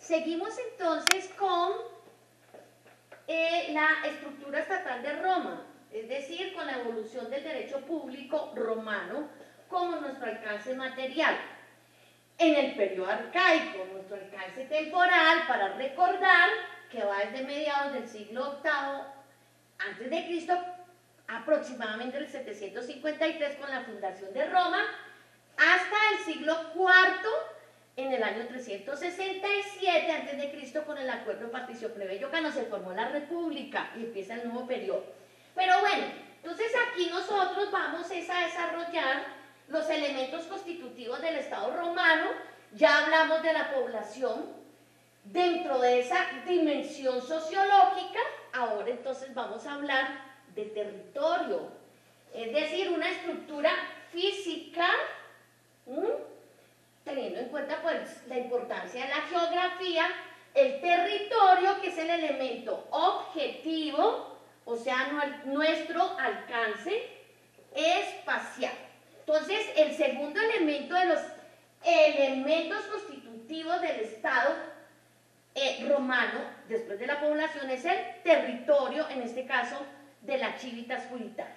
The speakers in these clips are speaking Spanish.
Seguimos entonces con la estructura estatal de Roma, es decir, con la evolución del derecho público romano como nuestro alcance material. En el periodo arcaico, nuestro alcance temporal, para recordar que va desde mediados del siglo VIII a.C., aproximadamente el 753 con la fundación de Roma, hasta el siglo IV, en el año 367 a.C., con el acuerdo Patricio Plebeyocano, se formó la República y empieza el nuevo periodo. Pero bueno, entonces aquí nosotros vamos a desarrollar los elementos constitutivos del Estado romano. Ya hablamos de la población dentro de esa dimensión sociológica. Ahora entonces vamos a hablar de territorio, es decir, una estructura física, teniendo en cuenta pues la importancia de la geografía, el territorio, que es el elemento objetivo, o sea, nuestro alcance espacial. Entonces, el segundo elemento de los elementos constitutivos del Estado romano, después de la población, es el territorio, en este caso, de la civitas puritaria.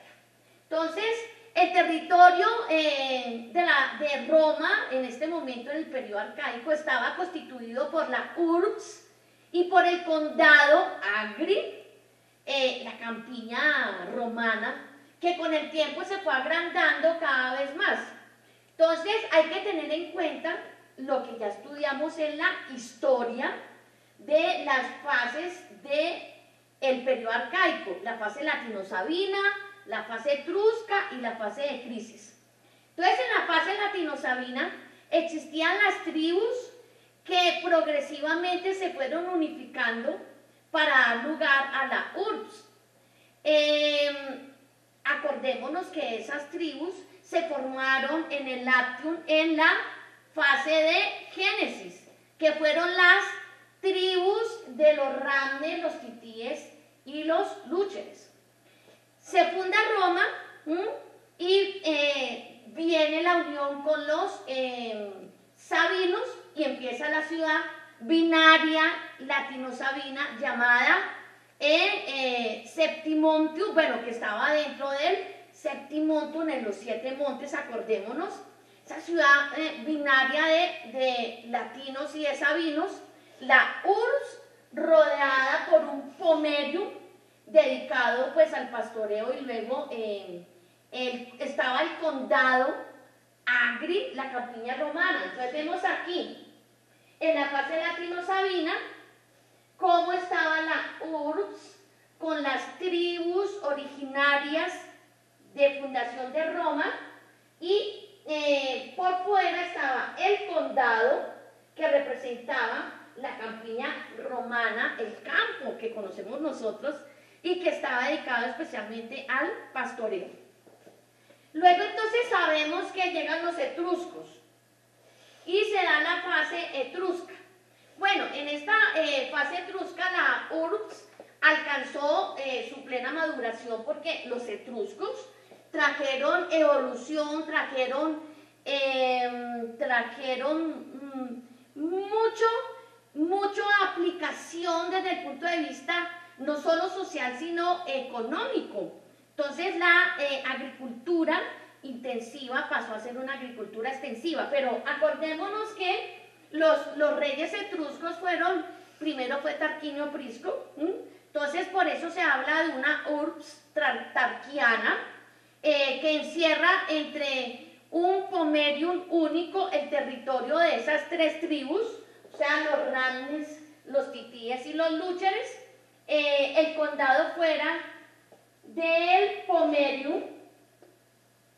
Entonces, el territorio de Roma, en este momento, en el periodo arcaico, estaba constituido por la urbs y por el condado agri, la campiña romana, que con el tiempo se fue agrandando cada vez más. Entonces, hay que tener en cuenta lo que ya estudiamos en la historia de las fases del periodo arcaico, la fase latino-sabina, la fase etrusca y la fase de crisis. Entonces, en la fase latino-sabina existían las tribus que progresivamente se fueron unificando para dar lugar a la urbs. Acordémonos que esas tribus se formaron en el Latium en la fase de Génesis, que fueron las tribus de los ramnes, los titíes y los lúcheres. Se funda Roma y viene la unión con los sabinos y empieza la ciudad binaria latino-sabina llamada Septimontium, bueno, que estaba dentro del Septimontium, en los 7 montes, acordémonos, esa ciudad binaria de latinos y de sabinos, la urbs, rodeada por un pomerium dedicado pues al pastoreo, y luego estaba el condado agri, la campiña romana. Entonces vemos aquí, en la fase latino-sabina, cómo estaba la urbs con las tribus originarias de fundación de Roma, y por fuera estaba el condado, que representaba la campiña romana, el campo que conocemos nosotros, y que estaba dedicado especialmente al pastoreo. Luego entonces sabemos que llegan los etruscos y se da la fase etrusca. Bueno, en esta fase etrusca la urbs alcanzó su plena maduración, porque los etruscos trajeron evolución, trajeron mucha aplicación desde el punto de vista no solo social, sino económico. Entonces la agricultura intensiva pasó a ser una agricultura extensiva, pero acordémonos que los reyes etruscos primero fue Tarquinio Prisco, entonces por eso se habla de una urbs tarquiana, que encierra entre un pomerium único el territorio de esas 3 tribus, o sea, los ramnes, los titíes y los lúcheres. El condado fuera del pomerium,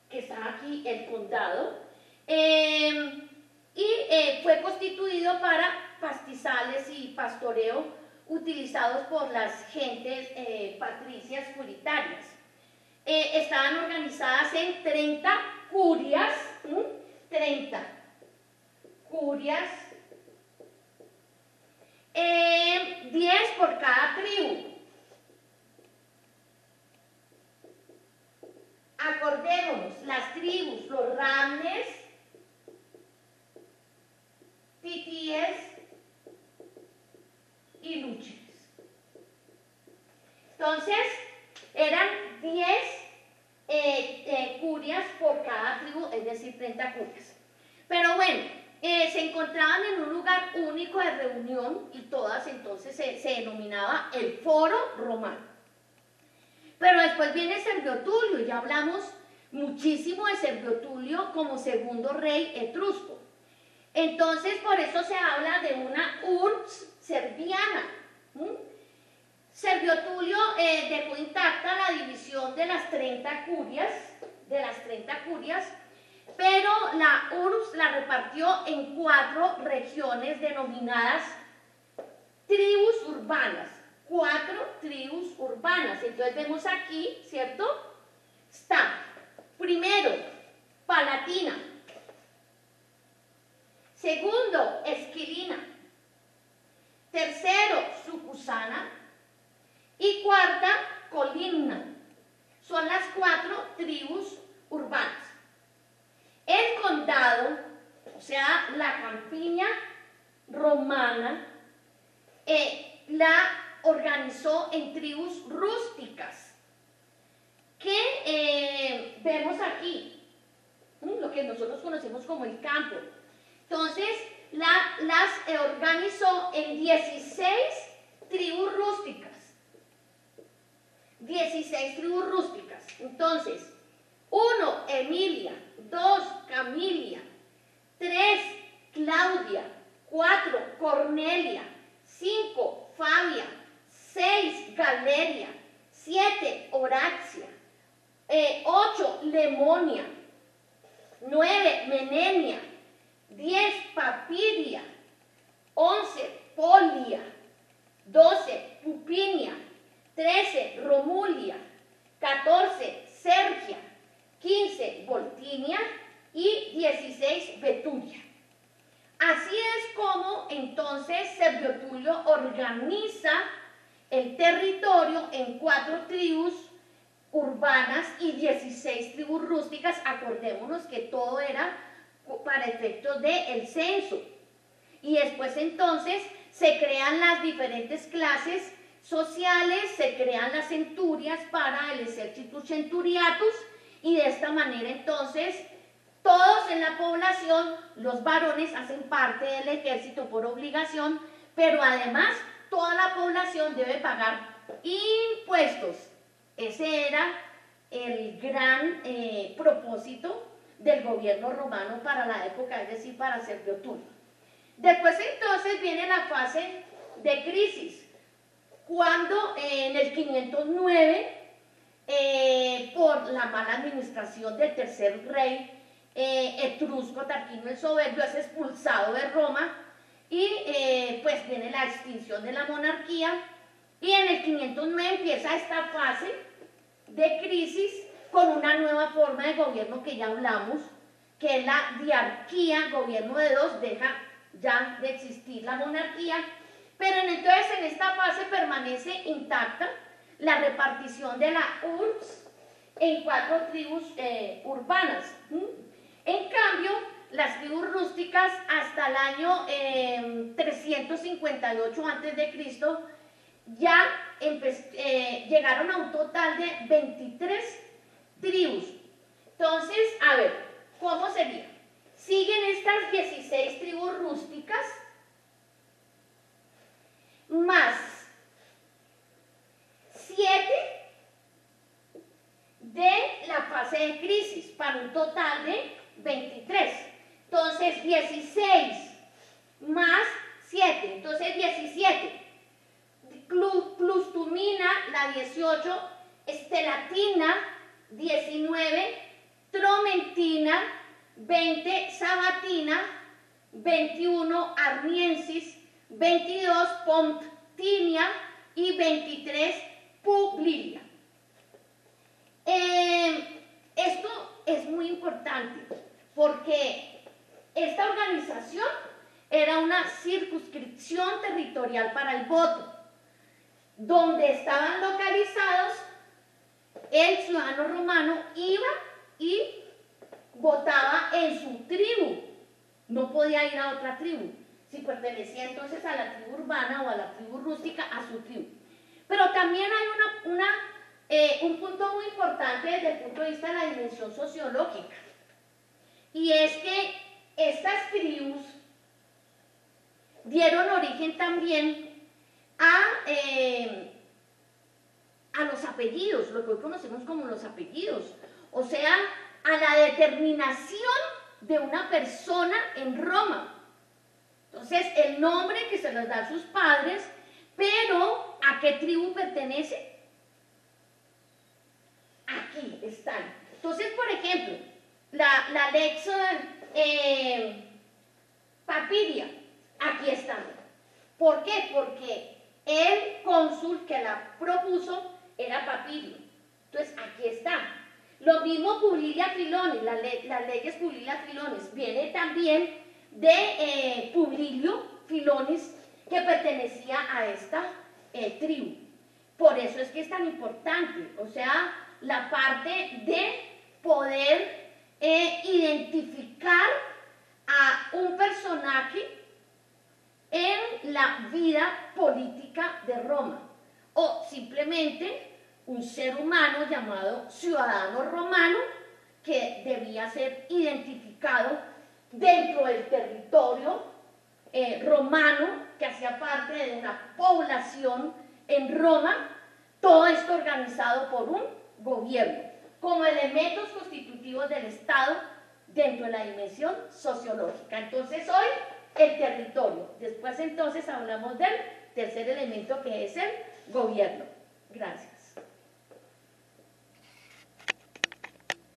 que está aquí el condado, y fue constituido para pastizales y pastoreo utilizados por las gentes patricias puritarias. Estaban organizadas en 30 curias, 30 curias, 10 por cada tribu. Acordémonos, las tribus, los ramnes, titíes se encontraban en un lugar único de reunión y todas entonces se denominaba el Foro Romano. Pero después viene Servio Tulio, ya hablamos muchísimo de Servio Tulio como segundo rey etrusco. Entonces por eso se habla de una urbs serviana. Servio Tulio dejó intacta la división de las 30 curias, pero la urbs la repartió en 4 regiones denominadas tribus urbanas. 4 tribus urbanas. Entonces vemos aquí, ¿cierto? Está, primero, Palatina. Segundo, Esquilina. Tercero, Sucusana. Y cuarta, Colimna. Son las 4 tribus urbanas. El condado, o sea, la campiña romana, la organizó en tribus rústicas, que vemos aquí, lo que nosotros conocemos como el campo. Entonces, las organizó en 16 tribus rústicas. 16 tribus rústicas. Entonces, 1, Emilia. 2, Camilia. 3, Claudia. 4, Cornelia. 5, Fabia. 6, Galeria. 7, Horacia. 8, Lemonia. 9, Menenia. 10, Papiria. 11, Polia. 12, Pupinia. 13, Romulia. 14, Sergia. 15, Voltinia. Y 16, Betulia. Así es como entonces Servio Tulio organiza el territorio en 4 tribus urbanas y 16 tribus rústicas. Acordémonos que todo era para efectos del censo. Y después entonces se crean las diferentes clases sociales, se crean las centurias para el exército centuriatus, y de esta manera entonces todos en la población, los varones hacen parte del ejército por obligación, pero además toda la población debe pagar impuestos. Ese era el gran propósito del gobierno romano para la época, es decir, para Servio Tulio. Después entonces viene la fase de crisis, cuando en el 509, por la mala administración del tercer rey etrusco, Tarquinio el Soberbio, es expulsado de Roma, y pues viene la extinción de la monarquía, y en el 509 empieza esta fase de crisis con una nueva forma de gobierno que ya hablamos, que es la diarquía, gobierno de 2, deja ya de existir la monarquía, pero entonces en esta fase permanece intacta la repartición de la urbs en 4 tribus urbanas. En cambio, las tribus rústicas hasta el año 358 a.C. ya llegaron a un total de 23 tribus. Entonces, a ver, ¿cómo sería? Siguen estas 16 tribus rústicas, más 7 de la fase de crisis, para un total de 23. Entonces 16 más 7, entonces 17. Clustumina, la 18, Estelatina, 19, Tromentina, 20, Sabatina, 21, Arniensis, 22, Pontinia y 23, Publilia. Esto es muy importante porque esta organización era una circunscripción territorial para el voto, donde estaban localizados, el ciudadano romano iba y votaba en su tribu, no podía ir a otra tribu, si pertenecía entonces a la tribu urbana o a la tribu rústica, a su tribu. Pero también hay un punto muy importante desde el punto de vista de la dimensión sociológica, y es que estas tribus dieron origen también a los apellidos, lo que hoy conocemos como los apellidos, o sea, a la determinación de una persona en Roma. Entonces, el nombre que se les da a sus padres, pero ¿a qué tribu pertenece? Aquí están. Entonces, por ejemplo, la lex Papiria, aquí están. ¿Por qué? Porque el cónsul que la propuso era Papirio. Entonces, aquí está. Lo mismo Publilia Filones, las leyes Publilia Filones, viene también de Publilio Filones, que pertenecía a esta tribu. Por eso es que es tan importante, o sea, la parte de poder identificar a un personaje en la vida política de Roma, o simplemente un ser humano llamado ciudadano romano que debía ser identificado dentro del territorio romano, que hacía parte de una población en Roma, todo esto organizado por un gobierno, como elementos constitutivos del Estado dentro de la dimensión sociológica. Entonces hoy el territorio, después entonces hablamos del tercer elemento que es el gobierno. Gracias.